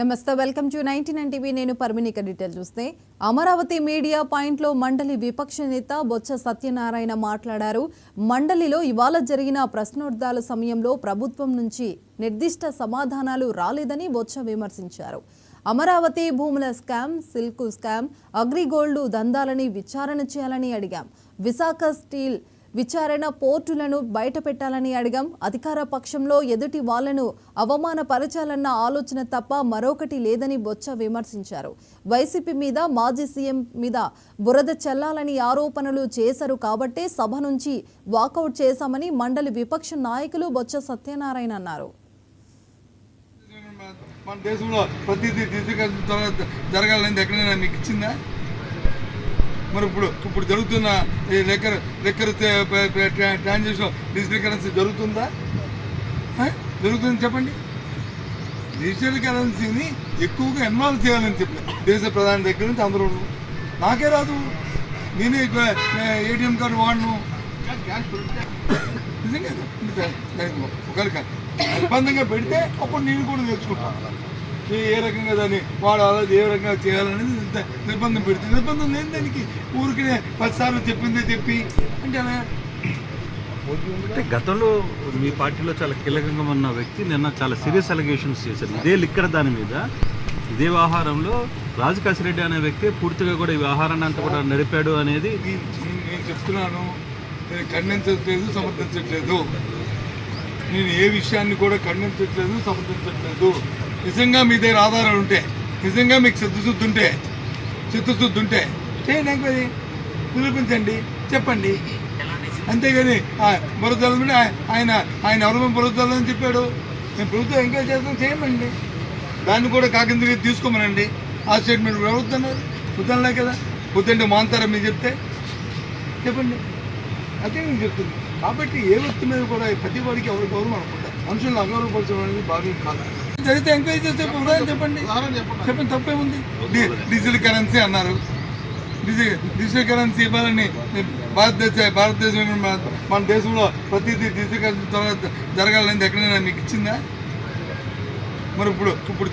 నమస్తే, welcome to 99 TV. నేను పర్మినిక. Detail చూస్తే అమరావతి మీడియా పాయింట్లో మండలి విపక్ష నేత బొత్స సత్యనారాయణ మాట్లాడారు. మండలిలో ఇవాళ జరిగిన ప్రశ్నోత్తరాల సమయంలో ప్రభుత్వం నుంచి నిర్దిష్ట సమాధానాలు రాలేదని బొత్స విమర్శించారు. అమరావతి భూముల స్కామ్, సిల్క్ స్కామ్, అగ్రిగోల్డ్ దందాలని విచారణ చేయాలని అడిగాం. విశాఖ స్టీల్ విచారణ, పోర్టులను బయటపెట్టాలని అడిగాం. అధికార పక్షంలో ఎదుటి వాళ్లను అవమానపరచాలన్న ఆలోచన తప్ప మరొకటి లేదని బొత్స విమర్శించారు. వైసీపీ మీద, మాజీ సీఎం మీద బురద చల్లాలని ఆరోపణలు చేశారు కాబట్టే సభ నుంచి వాకౌట్ చేశామని మండలి విపక్ష నాయకులు బొత్స సత్యనారాయణ అన్నారు. మన దేశంలో ప్రతిదీ జరగాలని ఎక్కడైనా మీకు ఇచ్చిందా? మరి ఇప్పుడు జరుగుతున్న ఈ లెక్కర్ ట్రాన్సాక్షన్ డిజిటల్ కరెన్సీ జరుగుతుందా? జరుగుతుందని చెప్పండి. డిజిటల్ కరెన్సీని ఎక్కువగా ఇన్వాల్వ్ చేయాలని చెప్పి దేశ ప్రధాని దగ్గర నుంచి అందరూ. నాకే రాదు, నేనే ఏటీఎం కార్డు వాడను. నిజంగా ఒకరికి నిర్బంధంగా పెడితే అప్పుడు నేను కూడా నేర్చుకుంటాను ఏ రకంగా దాన్ని వాడాలో, ఏ రకంగా చేయాలనేది నిర్బంధం పెడితే. నిర్బంధం లేని దానికి ఊరికి 10 సార్లు చెప్పిందే చెప్పి అంటే అలా. గతంలో మీ పార్టీలో చాలా కీలకంగా ఉన్న వ్యక్తి నిన్న చాలా సీరియస్ అలిగేషన్స్ చేశారు. ఇదే లిక్కర్ దాని మీద, ఇదే వ్యవహారంలో రాజకాశిరెడ్డి అనే వ్యక్తి పూర్తిగా కూడా ఈ వ్యవహారాన్ని అంతా కూడా నడిపాడు అనేది నేను చెప్తున్నాను. నేను ఖండించట్లేదు, సమర్థించట్లేదు. నేను ఏ విషయాన్ని కూడా ఖండించట్లేదు, సమర్థించట్లేదు. నిజంగా మీ దగ్గర ఆధారాలు ఉంటే, నిజంగా మీకు చిత్తశుద్ధి ఉంటే చేయండి, ఎంక్వైరీ నిరూపించండి, చెప్పండి. అంతేగాని బురదలని ఆయన ఎవరు బురదలని చెప్పాడు, నేను ప్రభుత్వం ఎంక్వైరీ చేస్తాను, చేయమండి. దాన్ని కూడా కాకిందకి తీసుకోమనండి. ఆ స్టేట్మెంట్ ప్రభుత్వం వద్దనలే కదా, వద్దంటే మాంతారా మీరు చెప్తే చెప్పండి. అదే నేను చెప్తుంది. కాబట్టి ఏ వ్యక్తి మీద కూడా ప్రతి వాడికి ఎవరి గౌరవం అనుకుంటారు. మనుషులను అగౌరవపరచడం అనేది బాగా కాదు. జరిగితే ఎంక్వైరీ చేస్తే చెప్పండి, తప్పేముంది? డిజిటల్ కరెన్సీ అన్నారు. డిజిటల్ కరెన్సీ ఇవ్వాలని భారతదేశం మన దేశంలో ప్రతిదీ డిజిటల్ కరెన్సీ జరగాలని ఎక్కడైనా మీకు ఇచ్చిందా? మరి ఇప్పుడు